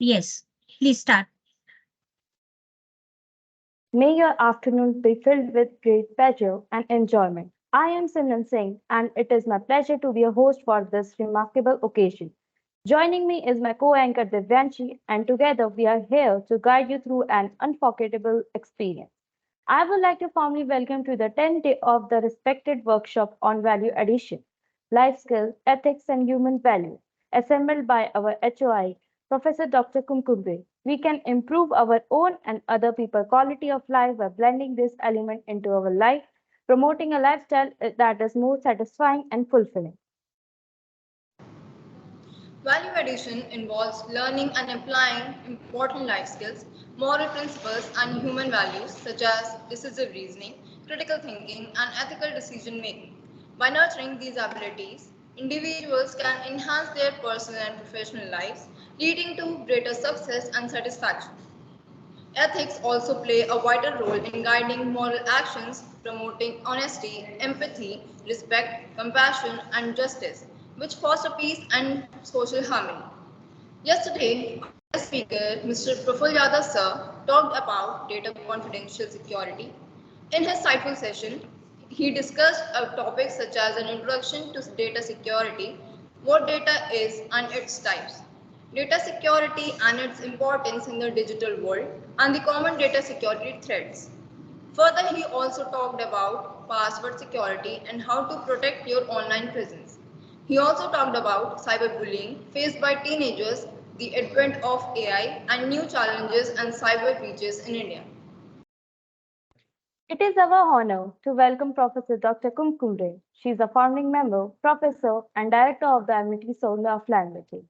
Yes, please start. May your afternoon be filled with great pleasure and enjoyment. I am Simran Singh, and it is my pleasure to be a host for this remarkable occasion. Joining me is my co anchor Divyanshi, and together we are here to guide you through an unforgettable experience. I would like to formally welcome to the 10th day of the respected workshop on value addition, life skills, ethics, and human value, assembled by our HOI, Professor Dr. Kumkumbe. We can improve our own and other people's quality of life by blending this element into our life, promoting a lifestyle that is more satisfying and fulfilling. Value addition involves learning and applying important life skills, moral principles, and human values such as decisive reasoning, critical thinking, and ethical decision making. By nurturing these abilities, individuals can enhance their personal and professional lives, leading to greater success and satisfaction. Ethics also play a vital role in guiding moral actions, promoting honesty, empathy, respect, compassion, and justice, which foster peace and social harmony. Yesterday, our guest speaker, Mr. Praful Yadav sir, talked about data confidential security. In his insightful session, he discussed topics such as an introduction to data security, what data is and its types, data security and its importance in the digital world, and the common data security threats. Further, he also talked about password security and how to protect your online presence. He also talked about cyberbullying faced by teenagers, the advent of AI, and new challenges and cyber breaches in India. It is our honor to welcome Professor Dr. Kumkumre. She is a founding member, professor, and director of the Amity School of Languages.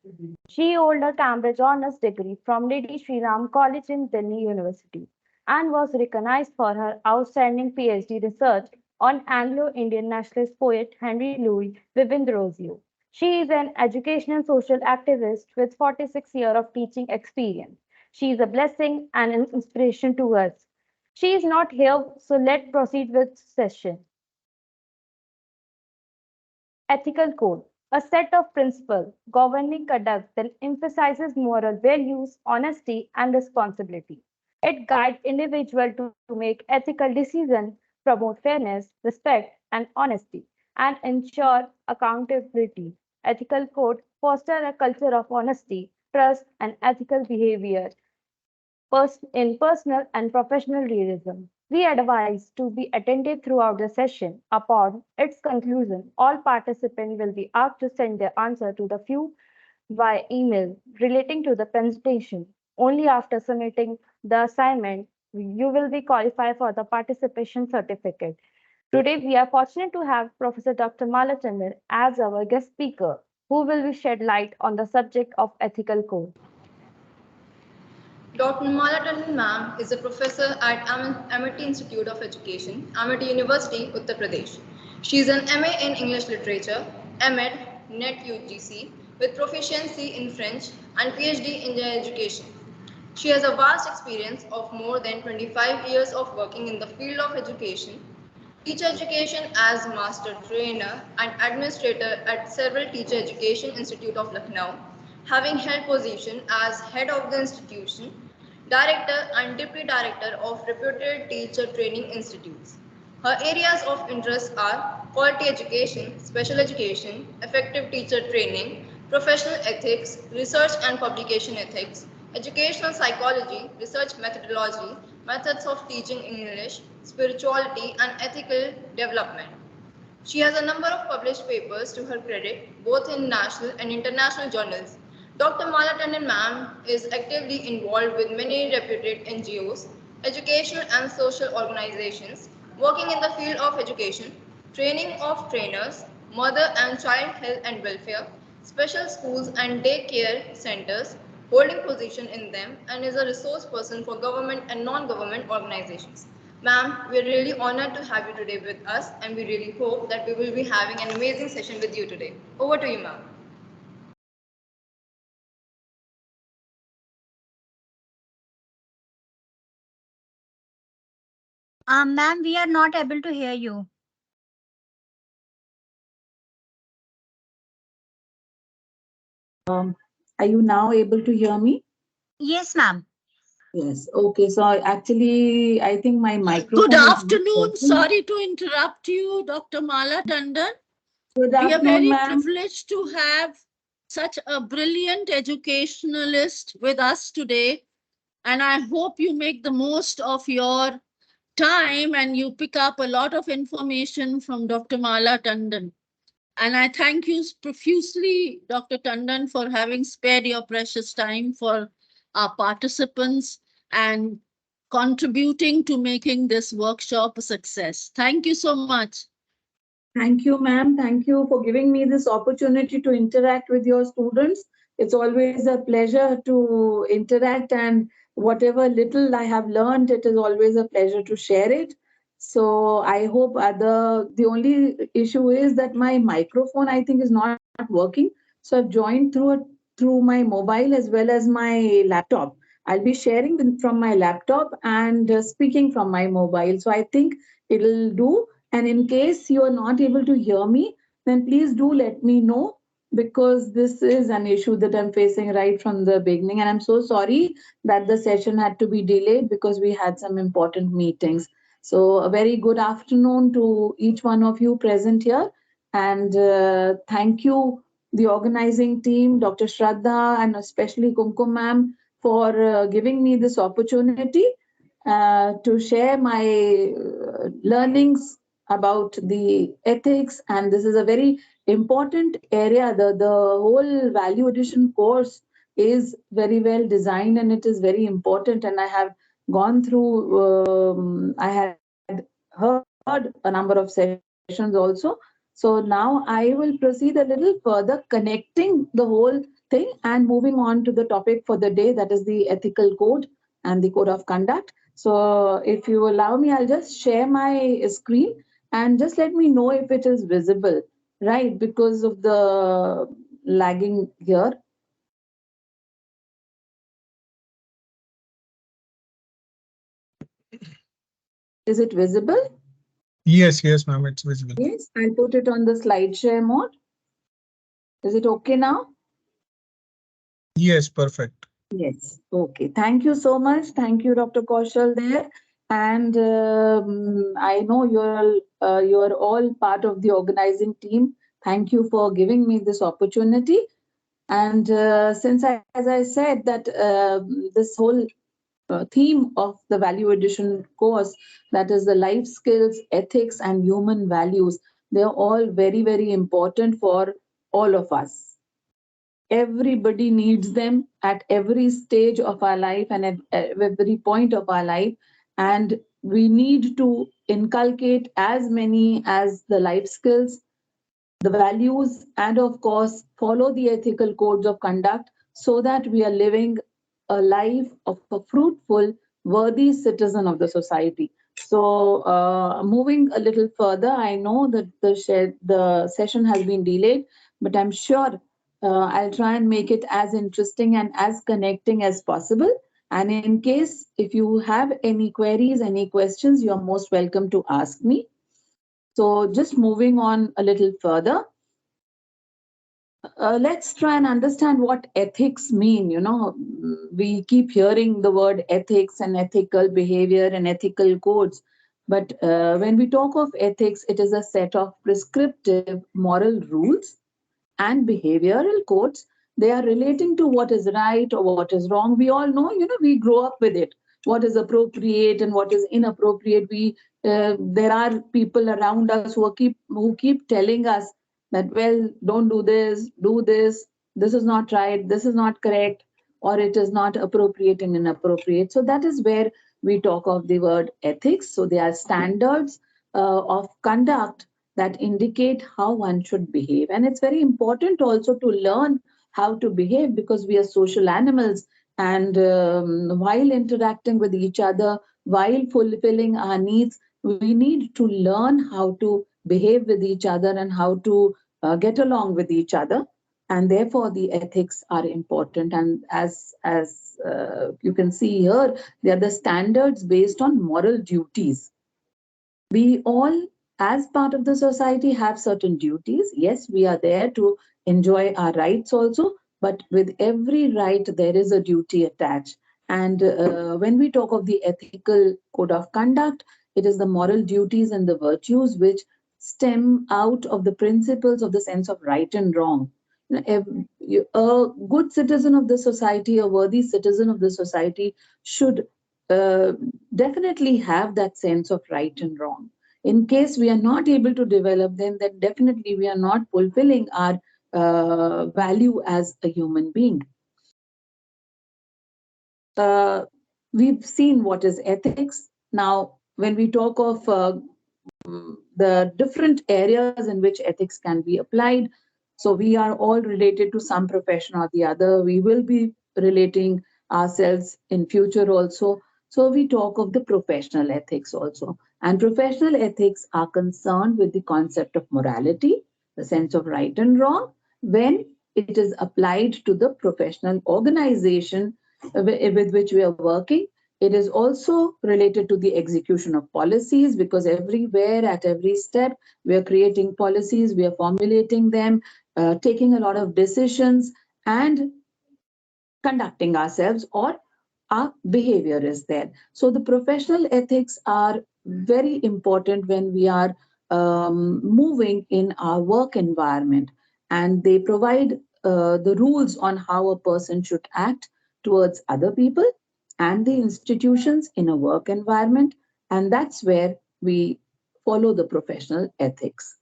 She holds a Cambridge Honours degree from Lady Shri Ram College in Delhi University and was recognized for her outstanding PhD research on Anglo-Indian nationalist poet Henry Louis Vivindrosio. She is an educational social activist with 46 years of teaching experience. She is a blessing and an inspiration to us. She is not here, so let's proceed with session. Ethical code, a set of principles governing conduct that emphasizes moral values, honesty, and responsibility. It guides individuals to make ethical decisions, promote fairness, respect, and honesty, and ensure accountability. Ethical code foster a culture of honesty, trust, and ethical behavior in personal and professional realism. We advise to be attentive throughout the session. Upon its conclusion, all participants will be asked to send their answer to the few via email relating to the presentation. Only after submitting the assignment, you will be qualified for the participation certificate. Today, we are fortunate to have Professor Dr. Mala Chandan as our guest speaker, who will be shed light on the subject of ethical code. Dr. Tandon ma'am is a professor at Amity Institute of Education, Amity University, Uttar Pradesh. She is an MA in English Literature, MEd, NET UGC, with proficiency in French and PhD in Education. She has a vast experience of more than 25 years of working in the field of education, teacher education as master trainer and administrator at several teacher education institute of Lucknow, having held position as head of the institution, director and deputy director of reputed teacher training institutes. Her areas of interest are quality education, special education, effective teacher training, professional ethics, research and publication ethics, educational psychology, research methodology, methods of teaching English, spirituality, and ethical development. She has a number of published papers to her credit, both in national and international journals. Dr. Mala Tandon ma'am is actively involved with many reputed NGOs, educational and social organizations, working in the field of education, training of trainers, mother and child health and welfare, special schools and daycare centers, holding position in them, and is a resource person for government and non-government organizations. Ma'am, we're really honored to have you today with us, and we really hope that we will be having an amazing session with you today. Over to you, ma'am. Ma'am, we are not able to hear you. Are you now able to hear me? Yes, ma'am. Yes. Okay. So actually, I think my Good microphone is not afternoon. working. Sorry to interrupt you, Dr. Mala Tandon. Good We are afternoon, very ma'am. privileged to have such a brilliant educationalist with us today. And I hope you make the most of your time and you pick up a lot of information from Dr. Mala Tandon. And I thank you profusely, Dr. Tandon, for having spared your precious time for our participants and contributing to making this workshop a success. Thank you so much. Thank you, ma'am. Thank you for giving me this opportunity to interact with your students. It's always a pleasure to interact, and whatever little I have learned, it is always a pleasure to share it. So I hope the only issue is that my microphone, I think, is not working. So I've joined through my mobile as well as my laptop. I'll be sharing from my laptop and speaking from my mobile. So I think it'll do, and in case you are not able to hear me, then please do let me know, because this is an issue that I'm facing right from the beginning. And I'm so sorry that the session had to be delayed because we had some important meetings. So, a very good afternoon to each one of you present here. And thank you, the organizing team, Dr. Shraddha, and especially Kumkum ma'am, for giving me this opportunity to share my learnings about the ethics. And this is a very important area. The whole value addition course is very well designed, and it is very important. And I have gone through, I had heard a number of sessions also. So now I will proceed a little further, connecting the whole thing and moving on to the topic for the day, that is the ethical code and the code of conduct. So if you allow me, I'll just share my screen and just let me know if it is visible, right? Because of the lagging here. Is it visible? Yes, yes, ma'am, it's visible. Yes, I'll put it on the slide share mode. Is it okay now? Yes, perfect. Yes. Okay. Thank you so much. Thank you, Dr. Kaushal there. And I know you're all part of the organizing team. Thank you for giving me this opportunity. And since as I said that this whole theme of the value addition course, that is the life skills, ethics, and human values, they're all very, very important for all of us. Everybody needs them at every stage of our life and at every point of our life. And we need to inculcate as many as the life skills, the values, and of course, follow the ethical codes of conduct, so that we are living a life of a fruitful, worthy citizen of the society. So, moving a little further, I know that the session has been delayed, but I'm sure I'll try and make it as interesting and as connecting as possible. And in case if you have any queries, any questions, you're most welcome to ask me. So, just moving on a little further, let's try and understand what ethics mean. We keep hearing the word ethics and ethical behavior and ethical codes. But when we talk of ethics, it is a set of prescriptive moral rules and behavioral codes. They are relating to what is right or what is wrong. We all know, we grow up with it. What is appropriate and what is inappropriate. There are people around us who keep telling us that, well, don't do this, do this. This is not right. This is not correct, or it is not appropriate and inappropriate. So that is where we talk of the word ethics. So they are standards of conduct that indicate how one should behave. And it's very important also to learn how to behave, because we are social animals. And while interacting with each other, while fulfilling our needs, we need to learn how to behave with each other and how to get along with each other. And therefore, the ethics are important. And as you can see here, they are the standards based on moral duties. We all, as part of the society, have certain duties. Yes, we are there to enjoy our rights also, but with every right, there is a duty attached. And when we talk of the ethical code of conduct, it is the moral duties and the virtues which stem out of the principles of the sense of right and wrong. A good citizen of the society, a worthy citizen of the society should uh, definitely have that sense of right and wrong. In case we are not able to develop them, then definitely we are not fulfilling our value as a human being. Uh, we've seen what is ethics. Now, when we talk of the different areas in which ethics can be applied, so we are all related to some profession or the other. We will be relating ourselves in future also. So we talk of the professional ethics also. And professional ethics are concerned with the concept of morality, the sense of right and wrong, when it is applied to the professional organization with which we are working. It is also related to the execution of policies, because everywhere, at every step, we are creating policies, we are formulating them, taking a lot of decisions, and conducting ourselves, or our behavior is there. So the professional ethics are very important when we are moving in our work environment, and they provide the rules on how a person should act towards other people and the institutions in a work environment, and that's where we follow the professional ethics.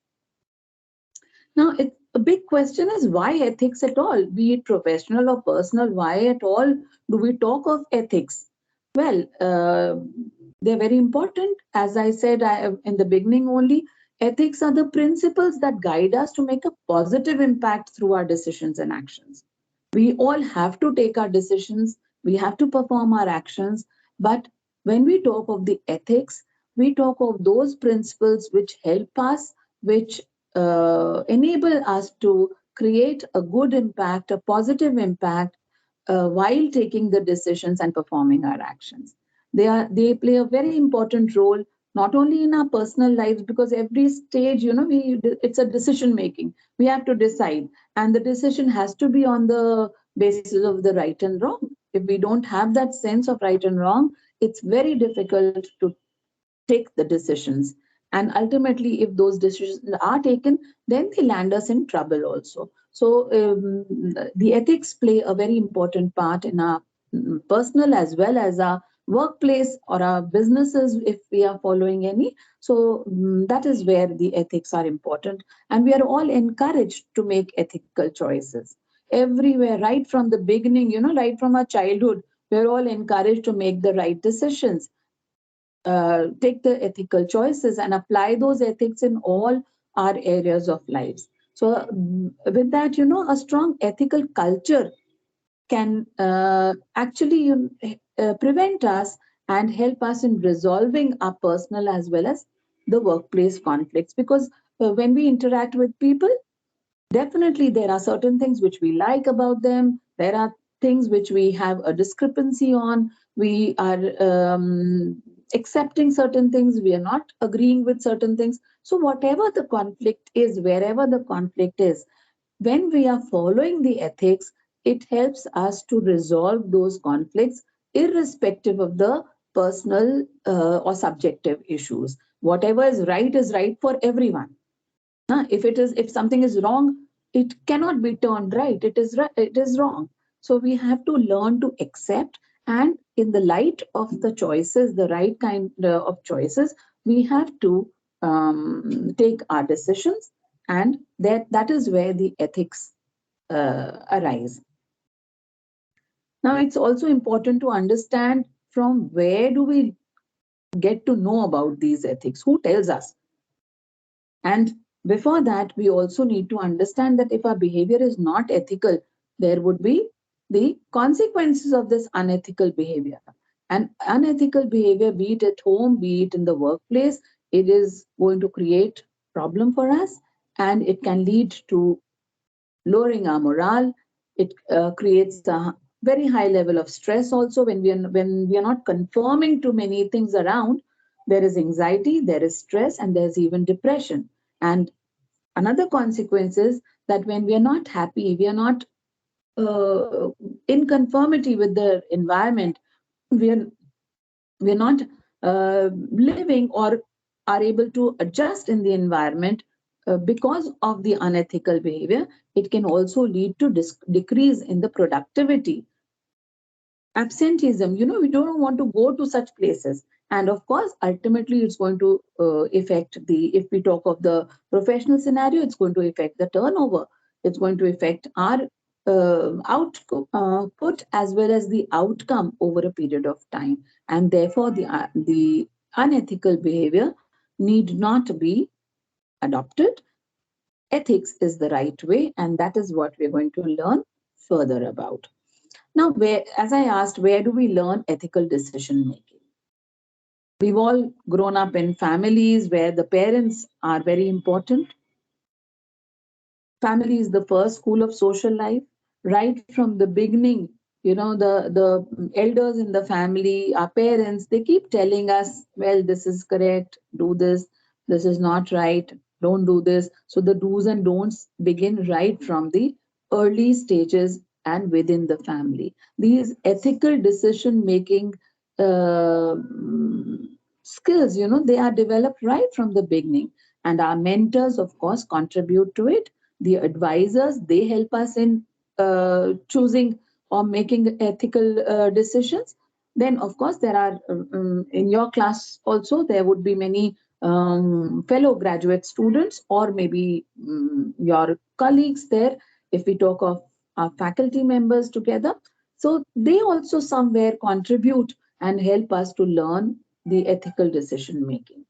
Now, a big question is, why ethics at all? Be it professional or personal, why at all do we talk of ethics? Well, they're very important. As I said in the beginning only, ethics are the principles that guide us to make a positive impact through our decisions and actions. We all have to take our decisions, we have to perform our actions, but when we talk of the ethics, we talk of those principles which help us, which enable us to create a good impact, a positive impact, while taking the decisions and performing our actions. They play a very important role not only in our personal lives, because every stage, it's a decision making. We have to decide, and the decision has to be on the basis of the right and wrong. If we don't have that sense of right and wrong, it's very difficult to take the decisions. And ultimately, if those decisions are taken, then they land us in trouble also. So, the ethics play a very important part in our personal as well as our workplace or our businesses, if we are following any. So, that is where the ethics are important. And we are all encouraged to make ethical choices. Everywhere, right from the beginning, right from our childhood, we're all encouraged to make the right decisions, take the ethical choices and apply those ethics in all our areas of lives. So, with that, a strong ethical culture can actually prevent us and help us in resolving our personal as well as the workplace conflicts. Because when we interact with people, definitely, there are certain things which we like about them. There are things which we have a discrepancy on. We are accepting certain things. We are not agreeing with certain things. So, whatever the conflict is, wherever the conflict is, when we are following the ethics, it helps us to resolve those conflicts irrespective of the personal or subjective issues. Whatever is right for everyone. If something is wrong, it cannot be turned right. It is wrong. So we have to learn to accept, and in the light of the choices, the right kind of choices, we have to take our decisions, and that is where the ethics arise. Now, it's also important to understand, from where do we get to know about these ethics? Who tells us? And before that, we also need to understand that if our behavior is not ethical, there would be the consequences of this unethical behavior. And unethical behavior, be it at home, be it in the workplace, it is going to create problem for us, and it can lead to lowering our morale. It creates a very high level of stress also when we are not conforming to many things around. There is anxiety, there is stress, and there's even depression. And another consequence is that when we are not happy, we are not uh, in conformity with the environment, we are we're not living or are able to adjust in the environment because of the unethical behavior, it can also lead to decrease in the productivity, absenteeism. We don't want to go to such places. And of course, ultimately, it's going to affect if we talk of the professional scenario, it's going to affect the turnover. It's going to affect our output as well as the outcome over a period of time. And therefore, the unethical behavior need not be adopted. Ethics is the right way, and that is what we're going to learn further about. Now, as I asked, where do we learn ethical decision making? We've all grown up in families where the parents are very important. Family is the first school of social life. Right from the beginning, the elders in the family, our parents, they keep telling us, well, this is correct, do this is not right, don't do this. So the do's and don'ts begin right from the early stages and within the family. These ethical decision making uh, skills, they are developed right from the beginning. And our mentors, of course, contribute to it. The advisors, they help us in choosing or making ethical decisions. Then, of course, there are in your class also, there would be many fellow graduate students, or maybe your colleagues there, if we talk of our faculty members together. So they also somewhere contribute and help us to learn the ethical decision making.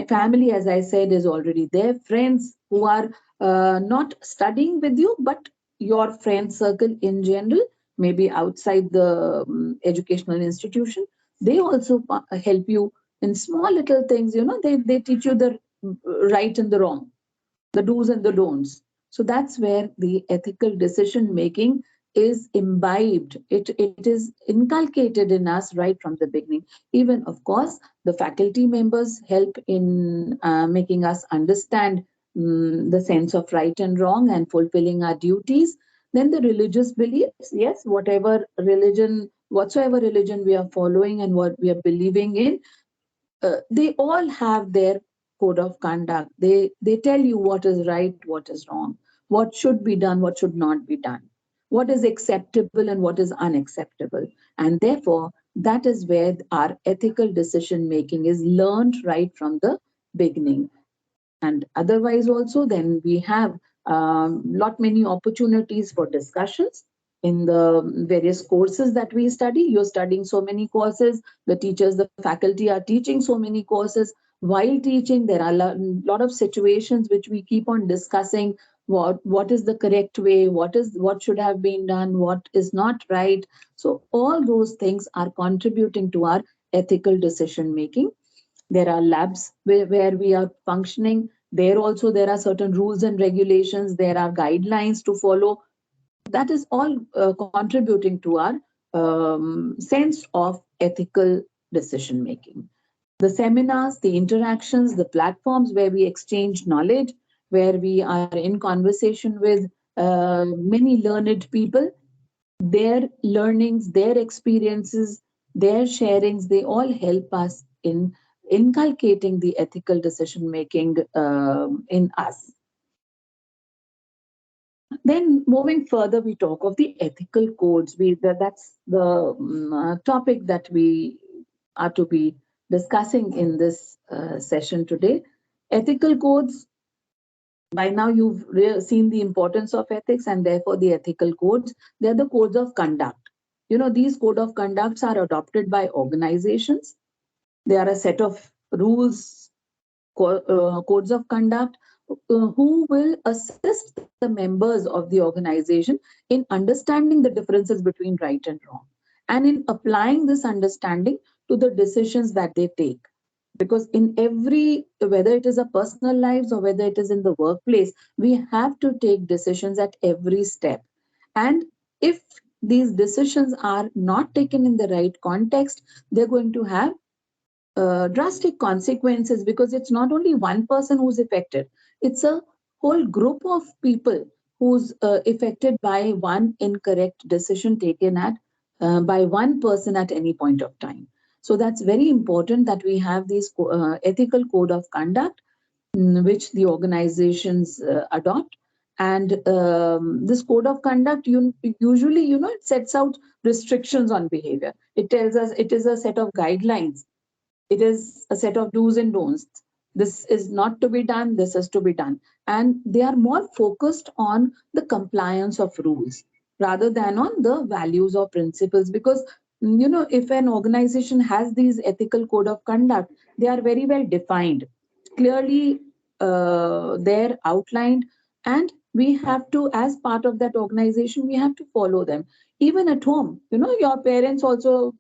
Family, as I said, is already there. Friends who are not studying with you, but your friend circle in general, maybe outside the educational institution, they also help you in small little things. They teach you the right and the wrong, the do's and the don'ts. So that's where the ethical decision making is imbibed. It is inculcated in us right from the beginning. Even, of course, the faculty members help in making us understand the sense of right and wrong and fulfilling our duties. Then the religious beliefs, yes, whatsoever religion we are following and what we are believing in, they all have their code of conduct. They tell you what is right, what is wrong, what should be done, what should not be done, what is acceptable and what is unacceptable. And therefore, that is where our ethical decision making is learned right from the beginning. And otherwise also, then we have lot many opportunities for discussions in the various courses that we study. You're studying so many courses, the teachers, the faculty are teaching so many courses. While teaching, there are a lot of situations which we keep on discussing. What is the correct way, what should have been done, what is not right. So all those things are contributing to our ethical decision making. There are labs where we are functioning. There also there are certain rules and regulations. There are guidelines to follow. That is all contributing to our sense of ethical decision making. The seminars, the interactions, the platforms where we exchange knowledge, where we are in conversation with many learned people, their learnings, their experiences, their sharings, they all help us in inculcating the ethical decision making in us. Then moving further, we talk of the ethical codes. That's the topic that we are to be discussing in this session today. Ethical codes, by now you've seen the importance of ethics and therefore the ethical codes. They're the codes of conduct. These code of conducts are adopted by organizations. They are a set of rules, codes of conduct, who will assist the members of the organization in understanding the differences between right and wrong, and in applying this understanding to the decisions that they take. Because in every, whether it is a personal lives or whether it is in the workplace, we have to take decisions at every step. And if these decisions are not taken in the right context, they're going to have drastic consequences, because it's not only one person who's affected, it's a whole group of people who's affected by one incorrect decision taken at by one person at any point of time. So that's very important that we have these ethical code of conduct which the organizations adopt. And this code of conduct, usually, it sets out restrictions on behavior. It tells us it is a set of guidelines. It is a set of do's and don'ts. This is not to be done, this is to be done. And they are more focused on the compliance of rules rather than on the values or principles. Because, if an organization has these ethical code of conduct, they are very well defined, clearly they're outlined, and we have to, as part of that organization, we have to follow them. Even at home, your parents also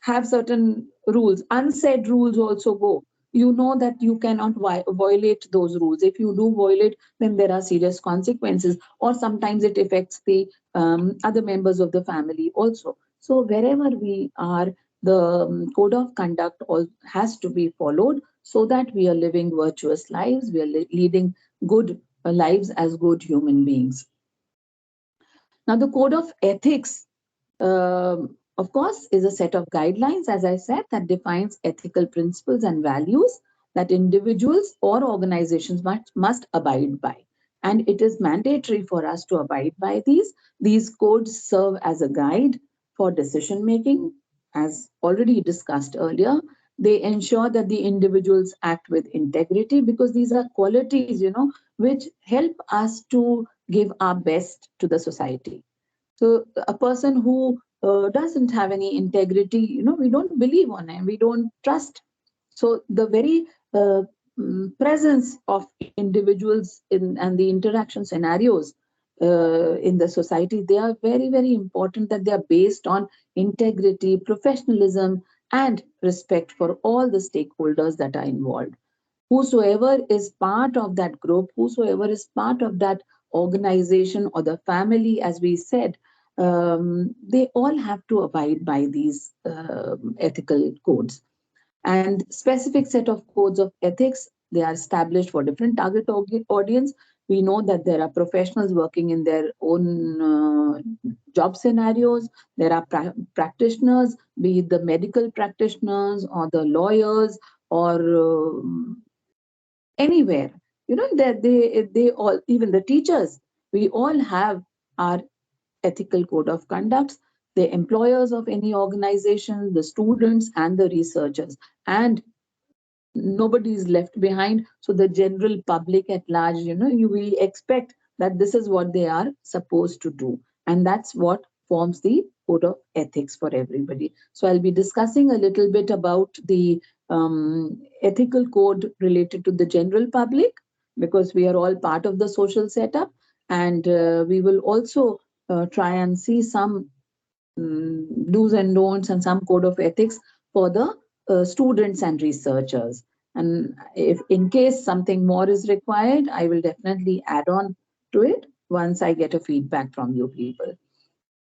have certain rules, unsaid rules also go. You know that you cannot violate those rules. If you do violate, then there are serious consequences, or sometimes it affects the other members of the family also. So wherever we are, the code of conduct has to be followed so that we are living virtuous lives, we are leading good lives as good human beings. Now, the code of ethics, of course, is a set of guidelines, as I said, that defines ethical principles and values that individuals or organizations must abide by. And it is mandatory for us to abide by these. These codes serve as a guide for decision making, as already discussed earlier. They ensure that the individuals act with integrity, because these are qualities, which help us to give our best to the society. So a person who doesn't have any integrity, we don't believe on him, we don't trust. So the very presence of individuals and the interaction scenarios in the society, they are very, very important, that they are based on integrity, professionalism, and respect for all the stakeholders that are involved. Whosoever is part of that group, whosoever is part of that organization or the family, as we said, they all have to abide by these ethical codes. And specific set of codes of ethics, they are established for different target audience. We know that there are professionals working in their own job scenarios. There are practitioners, be it the medical practitioners or the lawyers or anywhere, that they all, even the teachers, we all have our ethical code of conduct, the employers of any organization, the students and the researchers, and nobody is left behind. So the general public at large, we expect that this is what they are supposed to do, and that's what forms the code of ethics for everybody. So I'll be discussing a little bit about the ethical code related to the general public, because we are all part of the social setup, and we will also try and see some do's and don'ts and some code of ethics for the students and researchers. And if in case something more is required, I will definitely add on to it once I get a feedback from you people.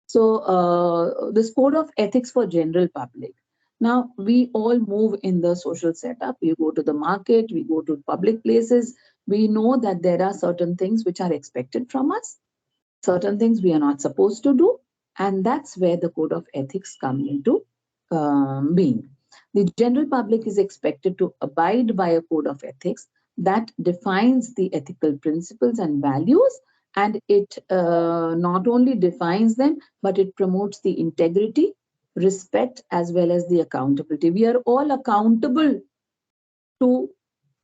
So this code of ethics for general public. Now, we all move in the social setup. We go to the market, we go to public places. We know that there are certain things which are expected from us, certain things we are not supposed to do, and that's where the code of ethics come into being. The general public is expected to abide by a code of ethics that defines the ethical principles and values, and it not only defines them, but it promotes the integrity, respect, as well as the accountability. We are all accountable to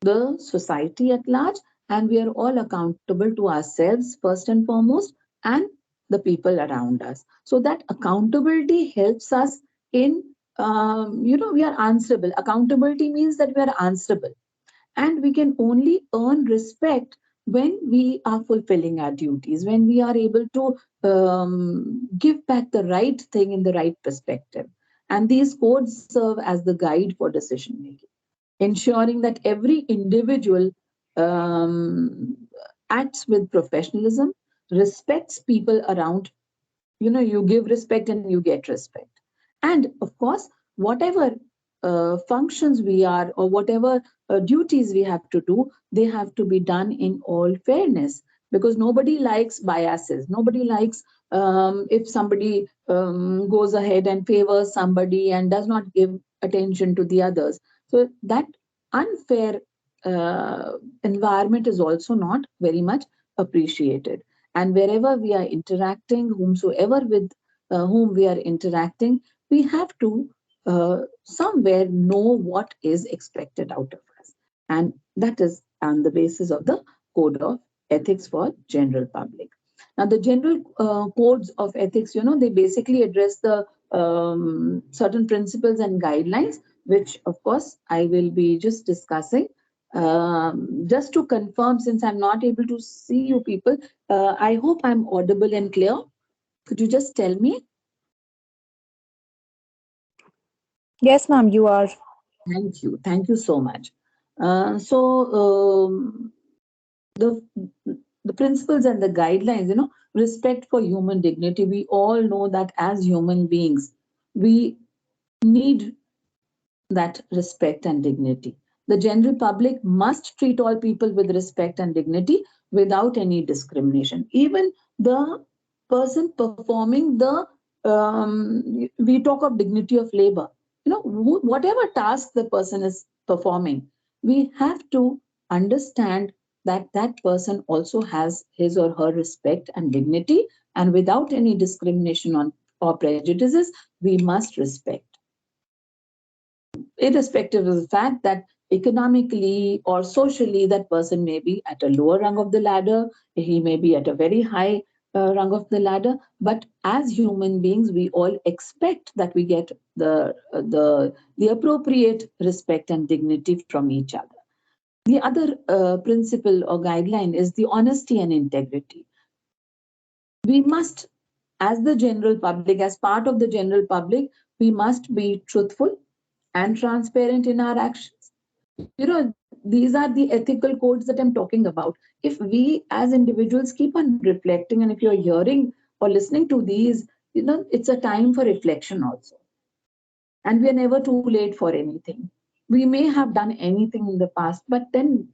the society at large, and we are all accountable to ourselves first and foremost, and the people around us. So that accountability helps us in, we are answerable. Accountability means that we are answerable, and we can only earn respect when we are fulfilling our duties, when we are able to give back the right thing in the right perspective. And these codes serve as the guide for decision making, ensuring that every individual acts with professionalism, respects people around. You give respect and you get respect. And of course, whatever functions we are, or whatever duties we have to do, they have to be done in all fairness. because nobody likes biases. Nobody likes if somebody goes ahead and favors somebody and does not give attention to the others. So that unfair environment is also not very much appreciated. And wherever we are interacting, whomsoever with whom we are interacting, we have to somewhere know what is expected out of us. And that is on the basis of the code of ethics for general public. Now, the general codes of ethics, they basically address the certain principles and guidelines, which, of course, I will be just discussing. Just to confirm, since I'm not able to see you people, I hope I'm audible and clear. Could you just tell me? Yes, ma'am, you are. Thank you. Thank you so much. The the principles and the guidelines, respect for human dignity. We all know that as human beings, we need that respect and dignity. The general public must treat all people with respect and dignity without any discrimination. Even the person performing we talk of dignity of labor. Whatever task the person is performing, we have to understand that that person also has his or her respect and dignity, and without any discrimination on or prejudices, we must respect, irrespective of the fact that economically or socially that person may be at a lower rung of the ladder, he may be at a very high rung of the ladder, but as human beings we all expect that we get the appropriate respect and dignity from each other. The other principle or guideline is the honesty and integrity. We must, as the general public, as part of the general public, we must be truthful and transparent in our actions. These are the ethical codes that I'm talking about. If we as individuals keep on reflecting, and if you're hearing or listening to these, it's a time for reflection also. And we are never too late for anything. We may have done anything in the past, but then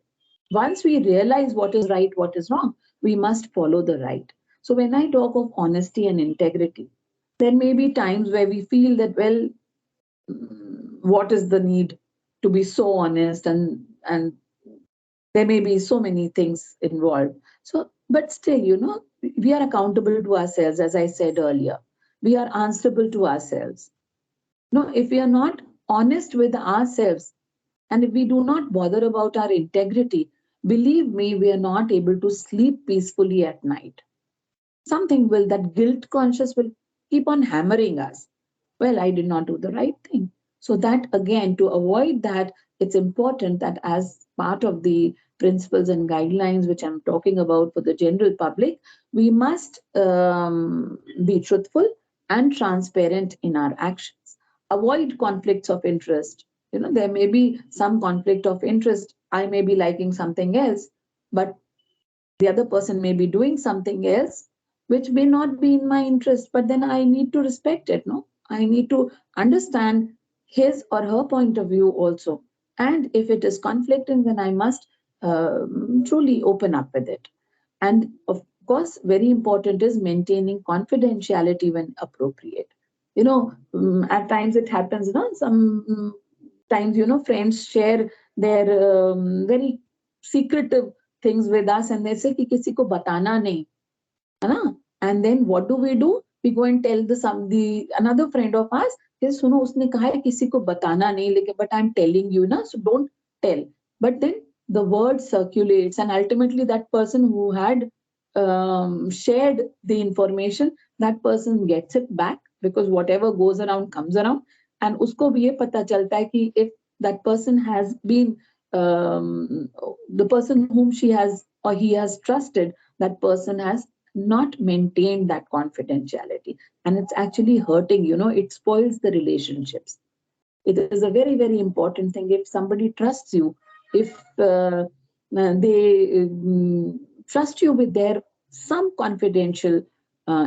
once we realize what is right, what is wrong, we must follow the right. So when I talk of honesty and integrity, there may be times where we feel that, well, what is the need to be so honest, and there may be so many things involved. So but still, we are accountable to ourselves. As I said earlier, we are answerable to ourselves. No, if we are not honest with ourselves, and if we do not bother about our integrity, believe me, we are not able to sleep peacefully at night. Something will, that guilt conscious will keep on hammering us. Well, I did not do the right thing. So that again, to avoid that, it's important that as part of the principles and guidelines which I'm talking about for the general public, we must be truthful and transparent in our actions. Avoid conflicts of interest. There may be some conflict of interest. I may be liking something else, but the other person may be doing something else which may not be in my interest, but then I need to respect it. No, I need to understand his or her point of view also, and if it is conflicting, then I must truly open up with it. And of course, very important is maintaining confidentiality when appropriate. At times it happens, some times, friends share their very secretive things with us, and they say कि किसी को बताना नहीं, है ना? And then what do? We go and tell the another friend of ours, कि सुनो उसने कहा है किसी को बताना नहीं, लेकिन but I'm telling you ना, so don't tell. But then the word circulates, and ultimately that person who had shared the information, that person gets it back, because whatever goes around comes around. And उसको भी ये पता चलता है कि if that person has been the person whom she has or he has trusted, that person has not maintained that confidentiality, and it's actually hurting. It spoils the relationships. It is a very, very important thing. If somebody trusts you, if they trust you with their some confidential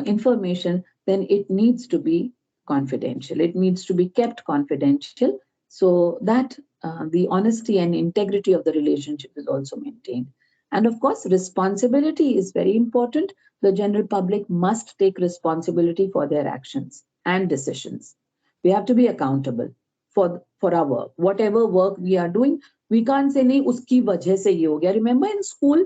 information, then it needs to be confidential. It needs to be kept confidential, so that the honesty and integrity of the relationship is also maintained. And of course, responsibility is very important. The general public must take responsibility for their actions and decisions. We have to be accountable for our work. Whatever work we are doing, we can't say, nahi, uski wajah se ye ho gaya. Remember in school,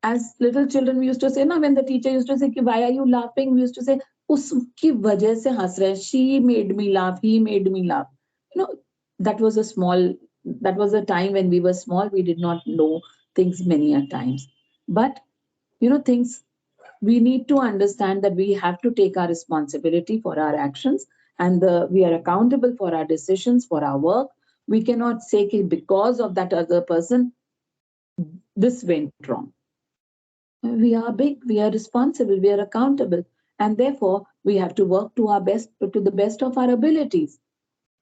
as little children, we used to say, na, when the teacher used to say, why are you laughing? We used to say, uski wajah se has rahe. She made me laugh. He made me laugh. You know, that was a small, that was a time when we were small. We did not know things many a times. But, things, we need to understand that we have to take our responsibility for our actions, and we are accountable for our decisions, for our work. We cannot say because of that other person, this went wrong. We are big, we are responsible, we are accountable, and therefore we have to work to our best, to the best of our abilities.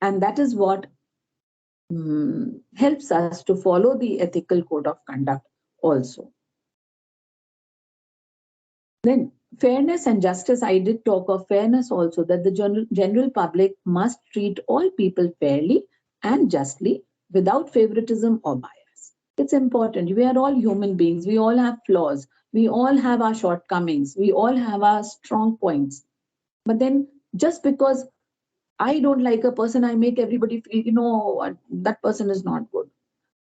And that is what helps us to follow the ethical code of conduct also. Then fairness and justice, I did talk of fairness also, that the general public must treat all people fairly and justly without favoritism or bias. It's important. We are all human beings. We all have flaws. We all have our shortcomings. We all have our strong points. But then just because I don't like a person, I make everybody feel, that person is not good.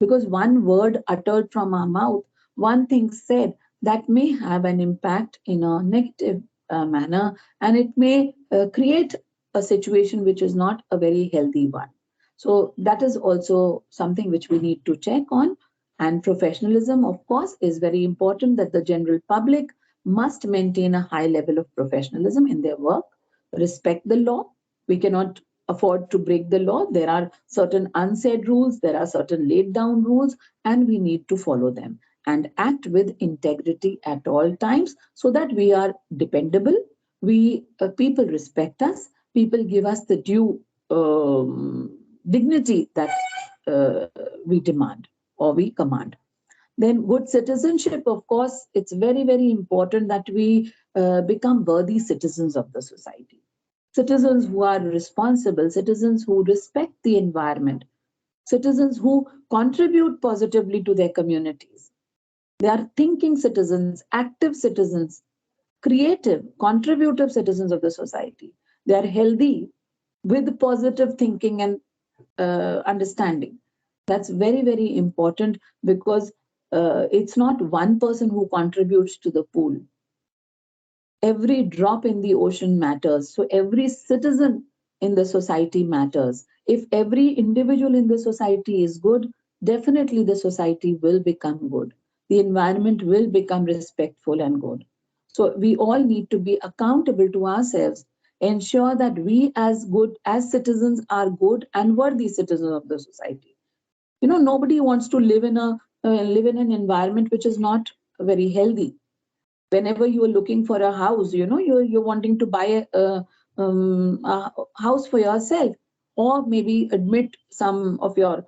Because one word uttered from our mouth, one thing said, that may have an impact in a negative manner, and it may create a situation which is not a very healthy one. So that is also something which we need to check on. And professionalism, of course, is very important, that the general public must maintain a high level of professionalism in their work, respect the law. We cannot afford to break the law. There are certain unsaid rules, there are certain laid down rules, and we need to follow them and act with integrity at all times, so that we are dependable. People respect us, people give us the due dignity that we demand or we command. Then good citizenship, of course, it's very, very important that we become worthy citizens of the society. Citizens who are responsible, citizens who respect the environment, citizens who contribute positively to their communities. They are thinking citizens, active citizens, creative, contributive citizens of the society. They are healthy with positive thinking and understanding. That's very, very important, because it's not one person who contributes to the pool. Every drop in the ocean matters. So every citizen in the society matters. If every individual in the society is good, definitely the society will become good. The environment will become respectful and good. So we all need to be accountable to ourselves, ensure that we as good as citizens are good and worthy citizens of the society. Nobody wants to live in an environment which is not very healthy. Whenever you are looking for a house, you're wanting to buy a house for yourself, or maybe admit some of your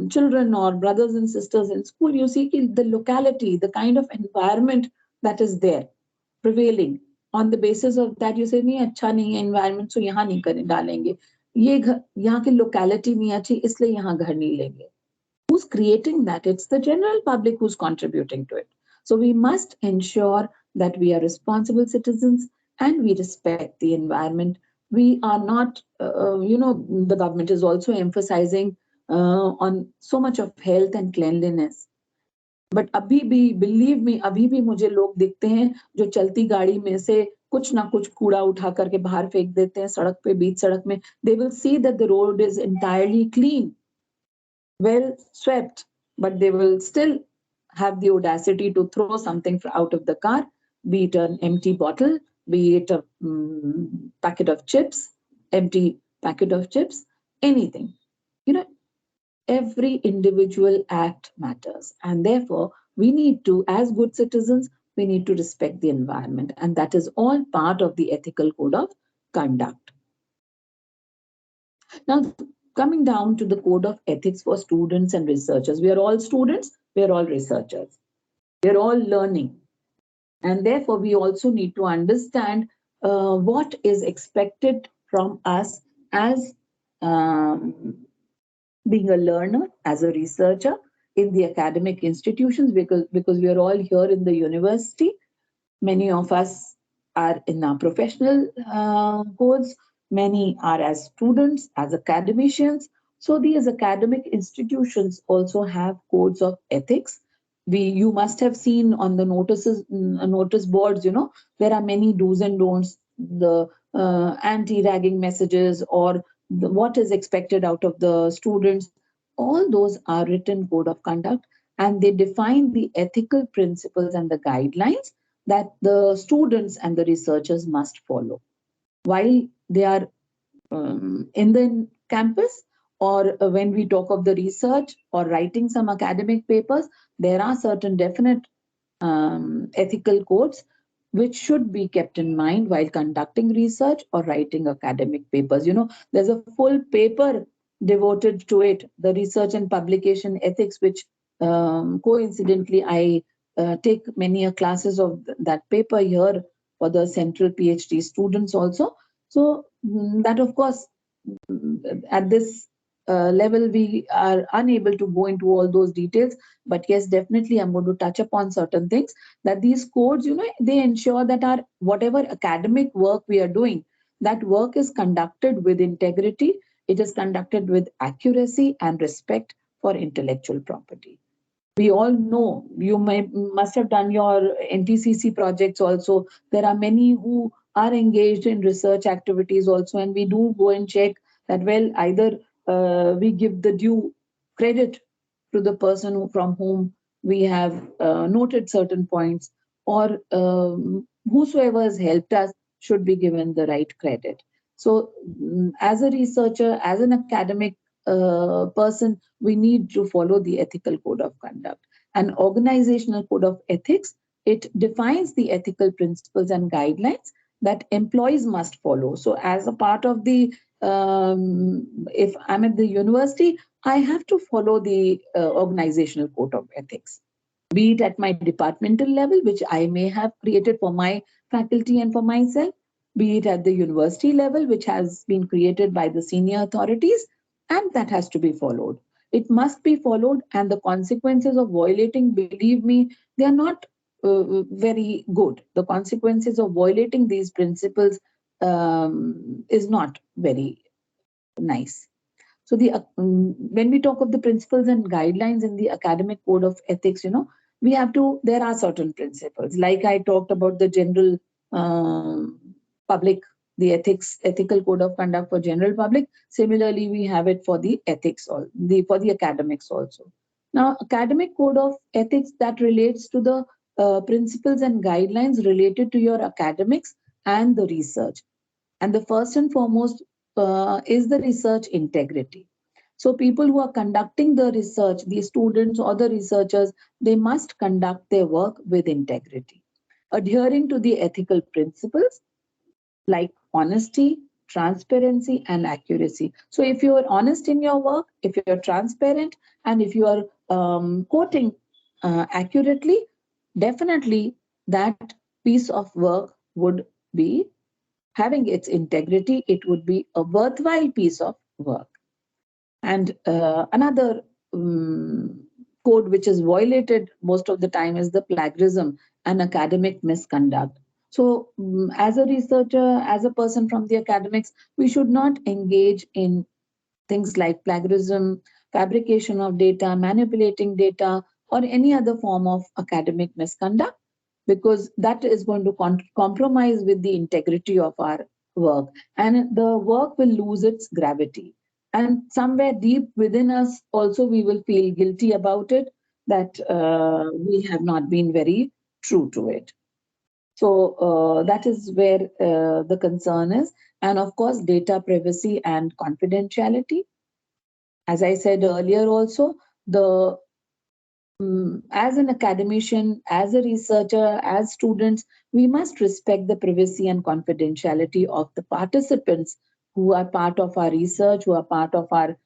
children or brothers and sisters in school. You see the locality, the kind of environment that is there prevailing. On the basis of that, you say, नहीं अच्छा नहीं है environment, so यहाँ नहीं कर डालेंगे, ये घर यहाँ की locality नहीं अच्छी, इसलिए यहाँ घर नहीं लेंगे. Who's creating that? It's the general public who's contributing to it. So we must ensure that we are responsible citizens and we respect the environment. We are not, the government is also emphasizing on so much of health and cleanliness. But अभी भी, believe me, अभी भी मुझे लोग दिखते हैं जो चलती गाड़ी में से कुछ ना कुछ कूड़ा उठा करके बाहर फेंक देते हैं सड़क पे, बीच सड़क में. They will see that the road is entirely clean, well swept, but they will still have the audacity to throw something out of the car, be it an empty bottle, be it a packet of chips, empty packet of chips, anything. Every individual act matters. And therefore, we need to, as good citizens, we need to respect the environment. And that is all part of the ethical code of conduct. Now, coming down to the code of ethics for students and researchers. We are all students, we are all researchers. We are all learning. And therefore, we also need to understand what is expected from us as being a learner, as a researcher, in the academic institutions, because we are all here in the university. Many of us are in our professional codes, many are as students, as academicians. So these academic institutions also have codes of ethics. You must have seen on the notice boards, there are many do's and don'ts, the anti-ragging messages, or what is expected out of the students. All those are written code of conduct, and they define the ethical principles and the guidelines that the students and the researchers must follow while they are in the campus, or when we talk of the research or writing some academic papers. There are certain definite ethical codes which should be kept in mind while conducting research or writing academic papers. There's a full paper devoted to it, the research and publication ethics, which coincidentally I take many classes of that paper here for the central PhD students also. So that, of course, at this level, we are unable to go into all those details. But yes, definitely, I'm going to touch upon certain things, that these codes, they ensure that our whatever academic work we are doing, that work is conducted with integrity, it is conducted with accuracy and respect for intellectual property. We all know, you must have done your NTCC projects also. There are many who are engaged in research activities also, and we do go and check that, well, either we give the due credit to the person from whom we have noted certain points, or whosoever has helped us should be given the right credit. So as a researcher, as an academic person, we need to follow the ethical code of conduct. An organizational code of ethics, it defines the ethical principles and guidelines that employees must follow. So as a part of the, if I'm at the university, I have to follow the organizational code of ethics, be it at my departmental level, which I may have created for my faculty and for myself, be it at the university level, which has been created by the senior authorities, and that has to be followed. It must be followed, and the consequences of violating, believe me, they are not very good. The consequences of violating these principles is not very nice. So when we talk of the principles and guidelines in the academic code of ethics, there are certain principles. Like I talked about the general public, the ethical code of conduct for general public. Similarly, we have it for the ethics, for the academics also. Now, academic code of ethics, that relates to the principles and guidelines related to your academics and the research. And the first and foremost is the research integrity. So people who are conducting the research, the students or the researchers, they must conduct their work with integrity, adhering to the ethical principles like honesty, transparency, and accuracy. So if you are honest in your work, if you're transparent, and if you are quoting accurately, definitely that piece of work would be having its integrity. It would be a worthwhile piece of work. And another code which is violated most of the time is the plagiarism and academic misconduct. So as a researcher, as a person from the academics, we should not engage in things like plagiarism, fabrication of data, manipulating data, or any other form of academic misconduct, because that is going to compromise with the integrity of our work, and the work will lose its gravity. And somewhere deep within us also, we will feel guilty about it, that we have not been very true to it. So that is where the concern is. And of course, data privacy and confidentiality. As I said earlier also, the as an academician, as a researcher, as students, we must respect the privacy and confidentiality of the participants who are part of our research, who are part of our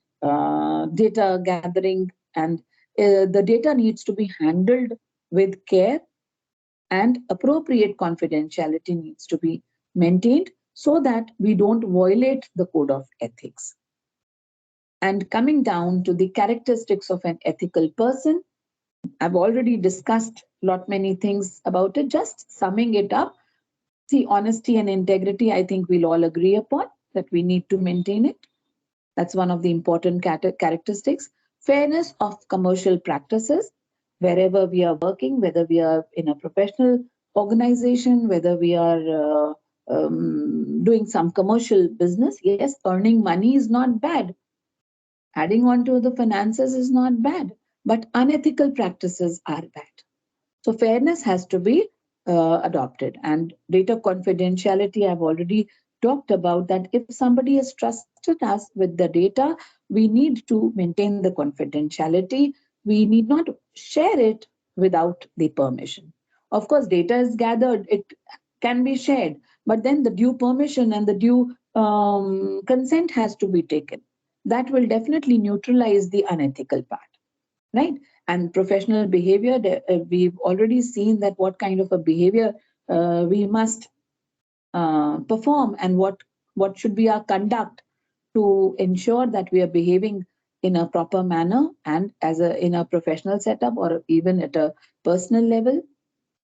data gathering. And the data needs to be handled with care, and appropriate confidentiality needs to be maintained so that we don't violate the code of ethics. And coming down to the characteristics of an ethical person, I've already discussed lot many things about it. Just summing it up, see, honesty and integrity, I think we'll all agree upon that we need to maintain it. That's one of the important characteristics. Fairness of commercial practices, wherever we are working, whether we are in a professional organization, whether we are doing some commercial business. Yes, earning money is not bad. Adding on to the finances is not bad, but unethical practices are bad. So fairness has to be adopted. And data confidentiality, I've already talked about that. If somebody has trusted us with the data, we need to maintain the confidentiality. We need not share it without the permission. Of course, data is gathered, it can be shared, but then the due permission and the due consent has to be taken. That will definitely neutralize the unethical part, right? And professional behavior, we've already seen that what kind of a behavior we must perform, and what should be our conduct to ensure that we are behaving in a proper manner, and as a in a professional setup or even at a personal level.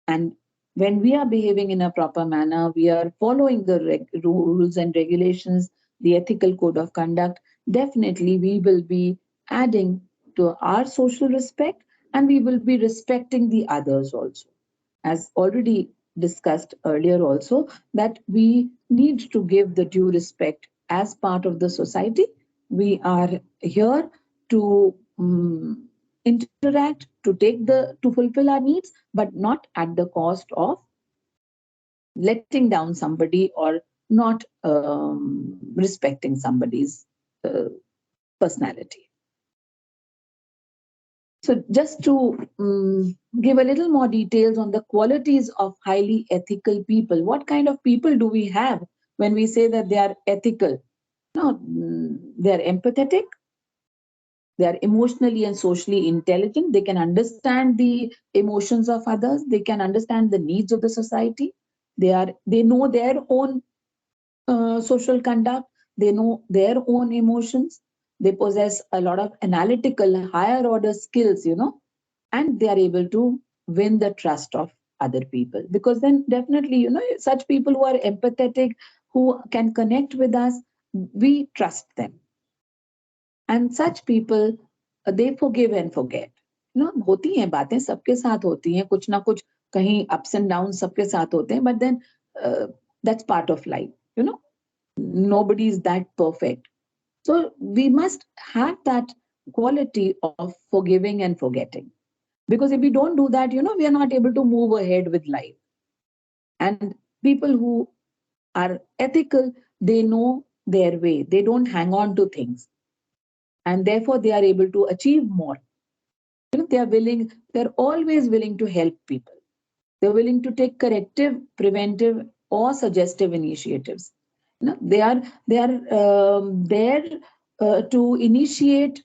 And when we are behaving in a proper manner, we are following the rules and regulations, the ethical code of conduct, definitely we will be adding to our social respect, and we will be respecting the others also. As already discussed earlier also, that we need to give the due respect as part of the society. We are here to interact, to fulfill our needs, but not at the cost of letting down somebody or not respecting somebody's personality. So just to give a little more details on the qualities of highly ethical people, what kind of people do we have when we say that they are ethical? No, they are empathetic, they are emotionally and socially intelligent, they can understand the emotions of others, they can understand the needs of the society, they know their own social conduct, they know their own emotions, they possess a lot of analytical higher order skills, and they are able to win the trust of other people. Because then definitely, such people who are empathetic, who can connect with us, we trust them. And such people, they forgive and forget. होती हैं बातें, सबके साथ होती हैं, कुछ ना कुछ कहीं ups and downs सबके साथ होते हैं, but then that's part of life. Nobody is that perfect. So we must have that quality of forgiving and forgetting. Because if we don't do that, we are not able to move ahead with life. And people who are ethical, they know their way. They don't hang on to things. And therefore, they are able to achieve more. They're always willing to help people. They're willing to take corrective, preventive, or suggestive initiatives. They are there to initiate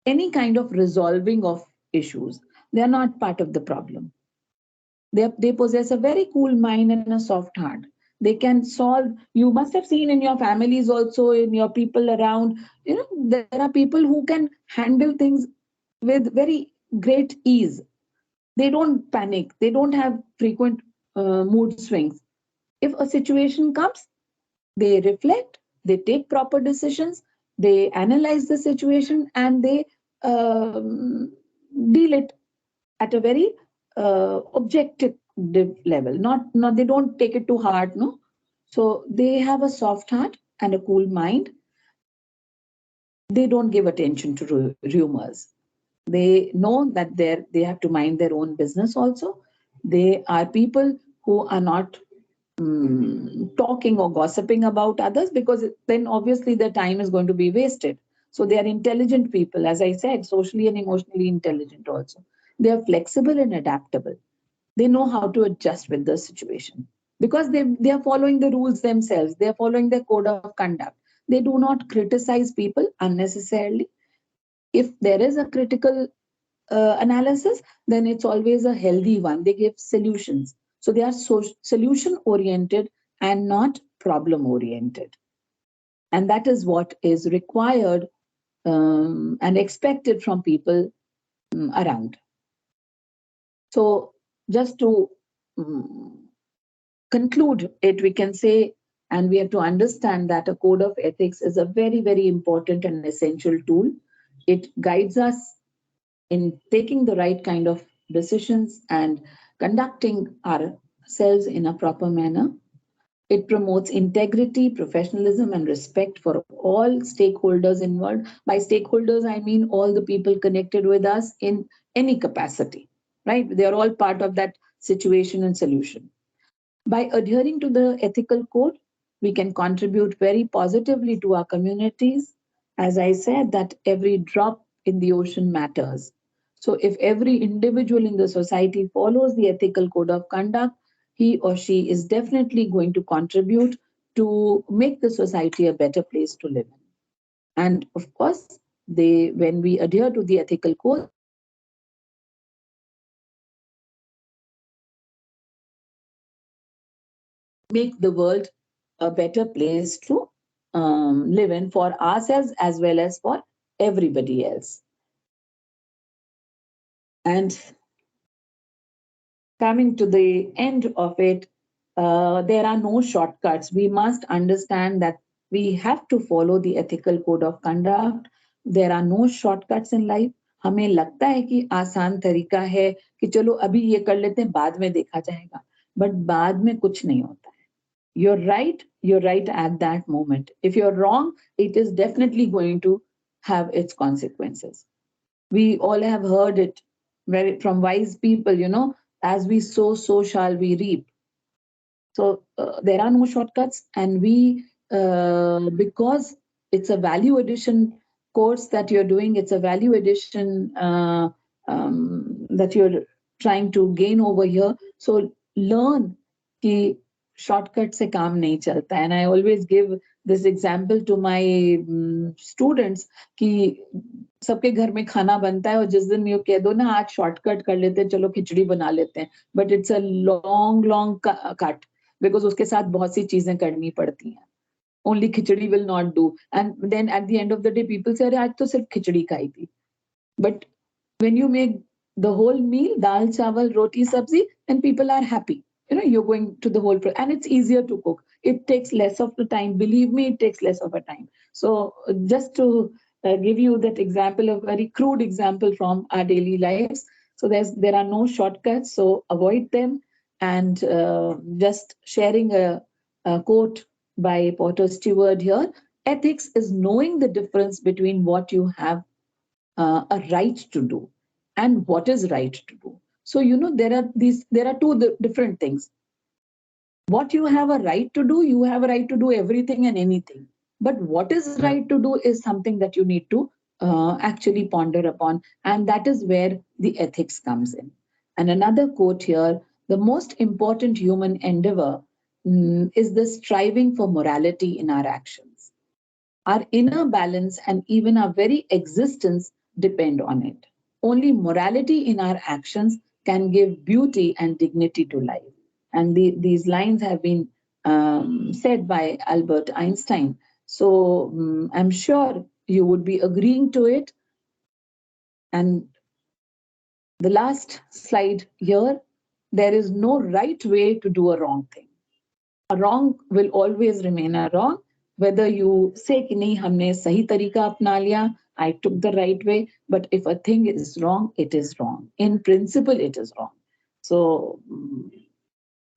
any kind of resolving of issues. They are not part of the problem. They possess a very cool mind and a soft heart. They can solve. You must have seen in your families also, in your people around. There are people who can handle things with very great ease. They don't panic. They don't have frequent mood swings. If a situation comes, they reflect, they take proper decisions, they analyze the situation, and they deal it at a very objective level. Not they don't take it too hard, no. So they have a soft heart and a cool mind. They don't give attention to rumors. They know that they have to mind their own business also. They are people who are not talking or gossiping about others, because then obviously their time is going to be wasted. So they are intelligent people, as I said, socially and emotionally intelligent also. They are flexible and adaptable. They know how to adjust with the situation, because they are following the rules themselves. They are following their code of conduct. They do not criticize people unnecessarily. If there is a critical analysis, then it's always a healthy one. They give solutions. So they are solution oriented and not problem oriented. And that is what is required and expected from people around. So, just to um, conclude it, we can say, and we have to understand that a code of ethics is a very, very important and essential tool. It guides us in taking the right kind of decisions and conducting ourselves in a proper manner. It promotes integrity, professionalism, and respect for all stakeholders involved. By stakeholders, I mean all the people connected with us in any capacity, right? They are all part of that situation and solution. By adhering to the ethical code, we can contribute very positively to our communities. As I said, that every drop in the ocean matters. So if every individual in the society follows the ethical code of conduct, he or she is definitely going to contribute to make the society a better place to live in. And of course, when we adhere to the ethical code, they will definitely make the world a better place to live in for ourselves as well as for everybody else. And coming to the end of it, there are no shortcuts. We must understand that we have to follow the ethical code of conduct. There are no shortcuts in life. हमें लगता है कि आसान तरीका है कि चलो अभी ये कर लेते हैं बाद में देखा जाएगा बट बाद में कुछ नहीं होता है you're right at that moment. If you're wrong, it is definitely going to have its consequences. We all have heard it from wise people, as we sow, so shall we reap. So there are no shortcuts, and because it's a value addition course that you're doing, it's a value addition that you're trying to gain over here. So learn कि shortcut से काम नहीं चलता. And I always give this example to my students कि सबके घर में खाना बनता है और जिस दिन ये कह दो ना आज शॉर्टकट कर लेते हैं चलो खिचड़ी बना लेते हैं but it's a long long cut because उसके साथ बहुत सी चीजें करनी पड़ती हैं only khichdi will not do and then at the end of the day people से अरे आज तो सिर्फ खिचड़ी खाई थी but when you make the whole meal, dal, chawal, roti, sabzi, and people are happy. You're going to the whole, and it's easier to cook. It takes less of the time. Believe me, it takes less of a time. So just to give you that example, a very crude example from our daily lives. So there are no shortcuts. So avoid them. And just sharing a quote by Potter Stewart here. Ethics is knowing the difference between what you have a right to do and what is right to do. So there are two different things. What you have a right to do, you have a right to do everything and anything. But what is right to do is something that you need to actually ponder upon, and that is where the ethics comes in. And another quote here: the most important human endeavor is the striving for morality in our actions. Our inner balance and even our very existence depend on it. Only morality in our actions can give beauty and dignity to life. And these lines have been said by Albert Einstein. So I'm sure you would be agreeing to it. And the last slide here, there is no right way to do a wrong thing. A wrong will always remain a wrong. Whether you say कि नहीं हमने सही तरीका अपना लिया, I took the right way, but if a thing is wrong, it is wrong. In principle, it is wrong. So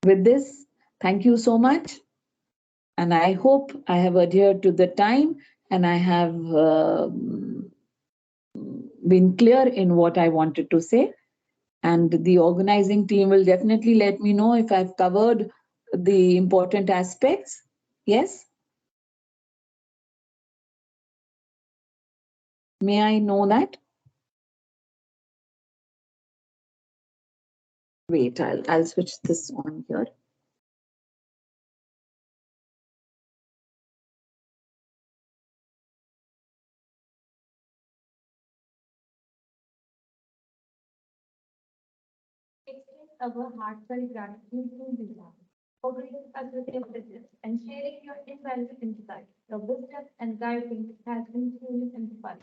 with this, thank you so much. And I hope I have adhered to the time and I have been clear in what I wanted to say. And the organizing team will definitely let me know if I've covered the important aspects. Yes? May I know that? Wait, I'll switch this on here. Extend our heartfelt gratitude to Lisa for bringing us with your visits and sharing your invaluable insight. Your wisdom and guidance has been truly inspiring.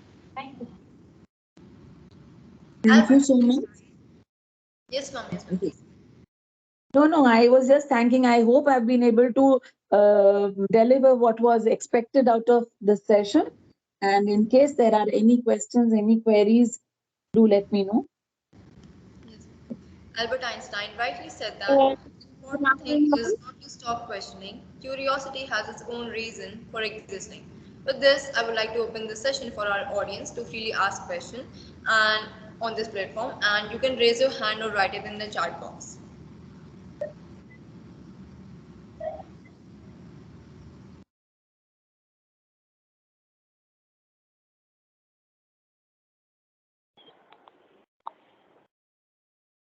Thank you so much. Yes, ma'am. Yes, ma'am. Please. No, I was just thanking. I hope I've been able to deliver what was expected out of the session. And in case there are any questions, any queries, do let me know. Yes. Albert Einstein rightly said that Uh, the Good important thing afternoon. is not to stop questioning. Curiosity has its own reason for existing. With this, I would like to open the session for our audience to freely ask questions and on this platform, and you can raise your hand or write it in the chat box.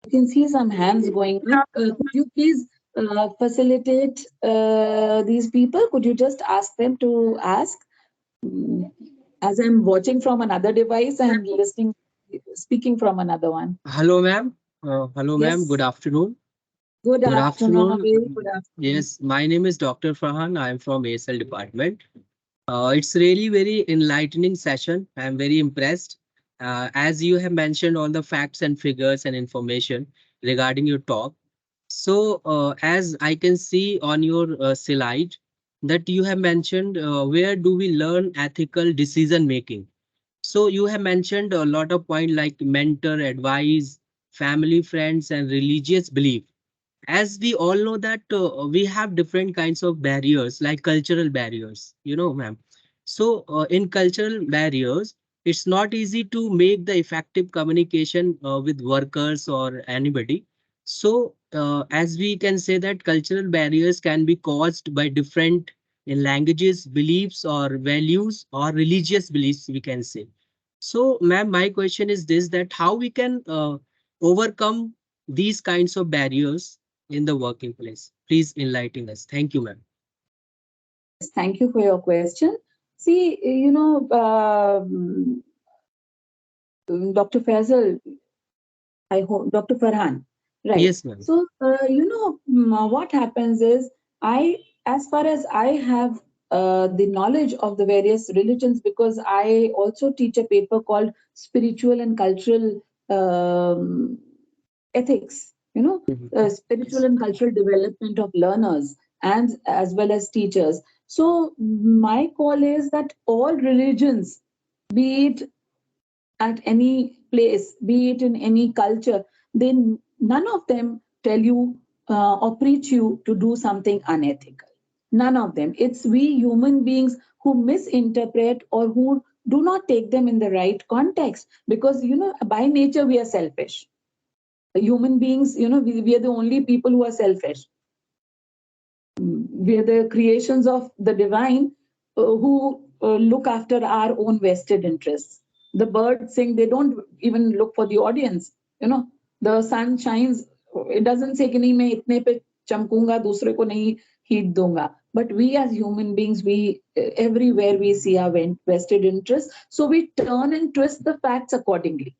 You can see some hands going up. Could you please facilitate these people? Could you just ask them to ask? Mm, As I'm watching from another device and listening, speaking from another one. Hello, ma'am. Hello, ma'am. Good Yes. afternoon. Good Good afternoon. A afternoon. very good afternoon. Yes, my name is Dr. Farhan. I am from ASL department. It's really very enlightening session. I am very impressed. As you have mentioned all the facts and figures and information regarding your talk. So, as I can see on your slide, that you have mentioned where do we learn ethical decision making. So you have mentioned a lot of points like mentor, advice, family, friends, and religious belief. As we all know that we have different kinds of barriers, like cultural barriers, ma'am. So in cultural barriers, it's not easy to make the effective communication with workers or anybody. So as we can say that cultural barriers can be caused by different in languages, beliefs, or values, or religious beliefs, we can say. So, ma'am, my question is this: that how we can overcome these kinds of barriers in the working place? Please enlighten us. Thank you, ma'am. Thank you for your question. See, Dr. Faisal, I hope Dr. Farhan, right? Yes, ma'am. So, what happens is, as far as I have the knowledge of the various religions, because I also teach a paper called Spiritual and Cultural um, Ethics, Mhm. spiritual Yes. and cultural development of learners and as well as teachers. So, my call is that all religions, be it at any place, be it in any culture, then none of them tell you or preach you to do something unethical. None of them. It's we human beings who misinterpret or who do not take them in the right context because, by nature, we are selfish. Human beings, we are the only people who are selfish. We are the creations of the divine who look after our own vested interests. The birds sing, they don't even look for the audience. The sun shines, it doesn't say कि नहीं मैं इतने पे चमकूंगा दूसरे को नहीं heat दूंगा. But we as human beings, we everywhere we see our vested interests, so we turn and twist the facts accordingly.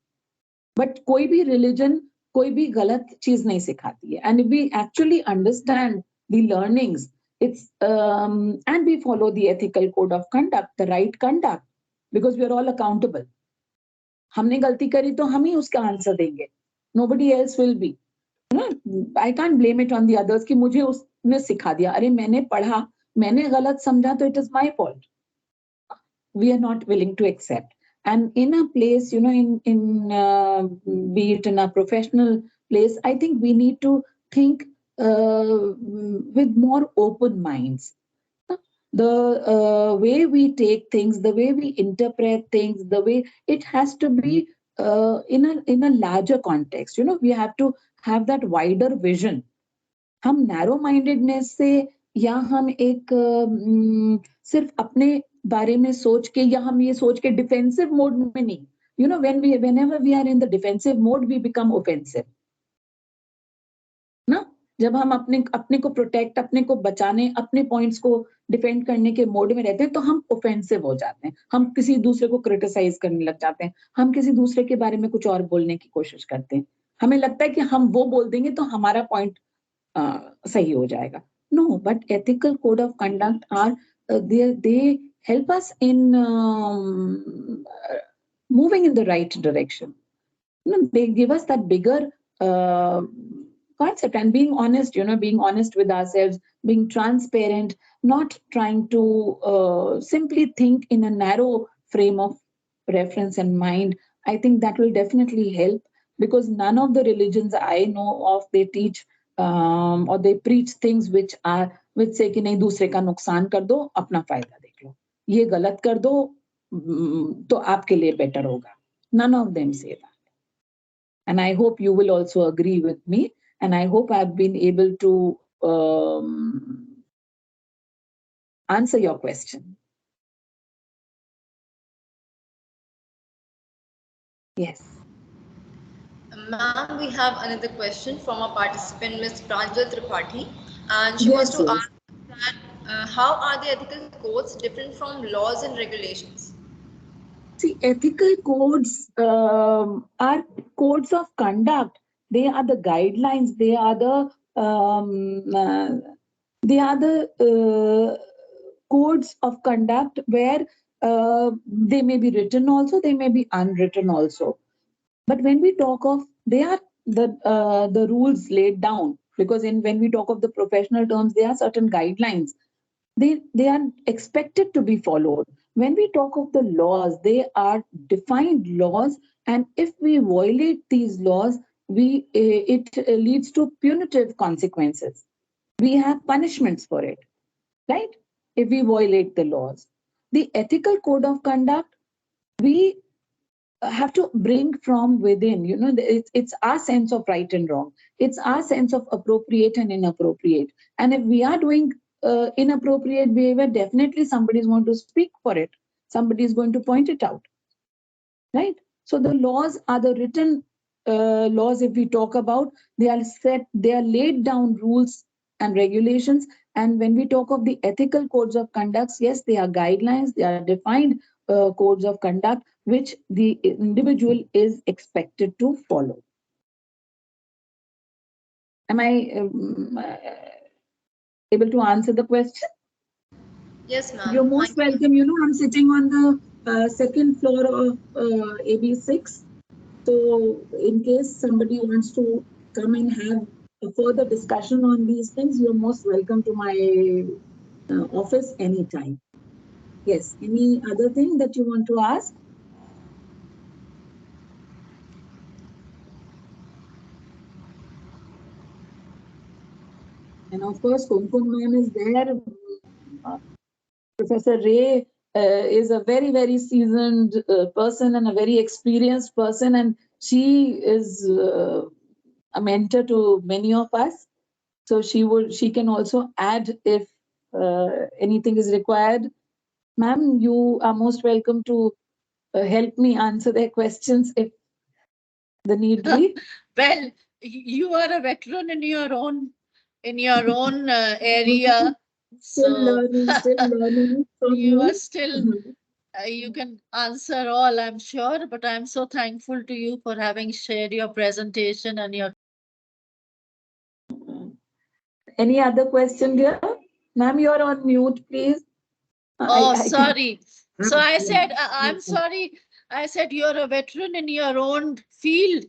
But कोई भी religion कोई भी गलत चीज नहीं सिखाती है. And if we actually understand the learnings, and we follow the ethical code of conduct, the right conduct, because we are all accountable. हमने गलती करी तो हम ही उसका आंसर देंगे. Nobody else will be. I can't blame it on the others कि मुझे उसने सिखा दिया. अरे मैंने पढ़ा, मैंने गलत समझा तो it is my fault. We are not willing to accept. And in a place, be it in a professional place, I think we need to think with more open minds. The way we take things, the way we interpret things, the way it has to be in a larger context. We have to have that wider vision. हम narrow mindedness से या हम एक सिर्फ अपने बारे में सोच के या हम ये सोच के डिफेंसिव मोड में नहीं. Whenever we are in the defensive mode, we become offensive. ना जब हम अपने अपने को प्रोटेक्ट, अपने को बचाने, अपने पॉइंट्स को डिफेंड करने के मोड में रहते हैं तो हम ऑफेंसिव हो जाते हैं. हम किसी दूसरे को क्रिटिसाइज करने लग जाते हैं. हम किसी दूसरे के बारे में कुछ और बोलने की कोशिश करते हैं. हमें लगता है कि हम वो बोल देंगे तो हमारा पॉइंट सही हो जाएगा. No, but ethical code of conduct are they help us in moving in the right direction. they give us that bigger uh, concept. And being honest, being honest with ourselves, being transparent, not trying to simply think in a narrow frame of reference and mind. I think that will definitely help, because none of the religions I know of, they teach or they preach things which say कि नहीं, दूसरे का नुकसान कर दो, अपना फायदा देख लो, ये गलत कर दो, तो आपके लिए बेटर होगा. None of them say that. And I hope you will also agree with me. And I hope I've been able to answer your question. Yes. Ma'am, we have another question from a participant, Ms. Pranjal Tripathi, and she wants Yes, to yes. ask that how are the ethical codes different from laws and regulations? See, ethical codes are codes of conduct. They are the guidelines. They are the codes of conduct where they may be written also, they may be unwritten also. But when we talk of, they are the rules laid down, because when we talk of the professional terms, there are certain guidelines. They are expected to be followed. When we talk of the laws, they are defined laws, and if we violate these laws, it leads to punitive consequences. We have punishments for it, right? If we violate the laws, the ethical code of conduct, we have to bring from within. It's our sense of right and wrong, it's our sense of appropriate and inappropriate. And if we are doing inappropriate behavior, definitely somebody is going to speak for it, somebody is going to point it out, right? So the laws are the written laws. If we talk about, they are laid down rules and regulations. And when we talk of the ethical codes of conduct, yes, they are guidelines, they are defined codes of conduct which the individual is expected to follow. Am I able to answer the question? Yes, ma'am. You're most Thank you. welcome. I'm sitting on the second floor of AB6. So, in case somebody wants to come and have a further discussion on these things, you're most welcome to my office anytime. Yes. Any other thing that you want to ask? And of course, Kumkum ma'am is there. Uh, Professor Ray is a very, very seasoned person and a very experienced person, and she is a mentor to many of us. So she can also add if anything is required. Ma'am, you are most welcome to help me answer their questions if the need be. Well, you are a veteran in your own area, so Still learning from you are you. still you can answer all, I'm sure. But I'm so thankful to you for having shared your presentation and your. Any other question, dear? Ma'am, you're on mute, please. Oh, I can. sorry. So I said, I'm sorry. I said you're a veteran in your own field.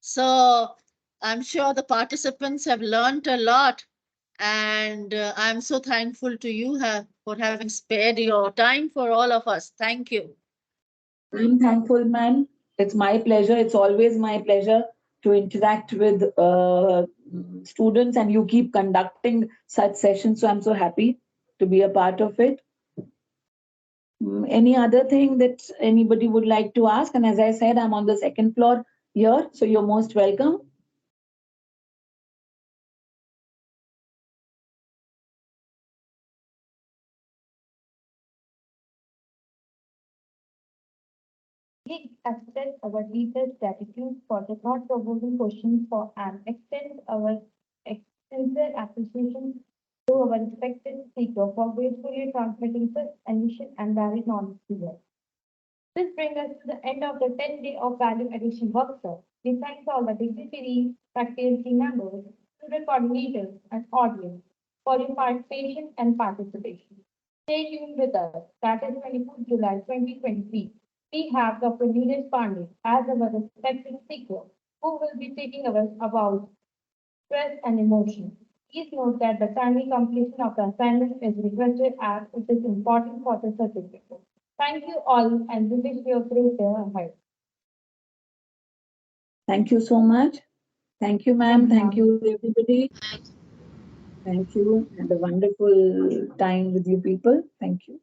So I'm sure the participants have learned a lot. And I'm so thankful to you for having spared your time for all of us. Thank you. I'm thankful, ma'am. It's my pleasure. It's always my pleasure to interact with students, and you keep conducting such sessions. So I'm so happy to be a part of it. Any other thing that anybody would like to ask? And as I said, I'm on the second floor here, so you're most welcome. We extend our deepest gratitude for the thought-provoking questions for and extend our sincere appreciation to our respected speaker for gracefully transmitting such enriching and varied knowledge to us. This brings us to the end of the 10-day of value addition workshop. We thank all the dignitaries, faculty members, student coordinators, and audience for your participation and participation. Stay tuned with us. That is 24th July 2023. We have Dr. Neeraj Pandey as our respected speaker, who will be taking us about stress and emotion. Please note that the timely completion of the assignment is requested as it is important for the certificate. Thank you all and we wish you a great day ahead. Thank you so much. Thank you, Thank ma'am. you, Thank ma'am. you, everybody. Thank you. And a wonderful time with you people. Thank you.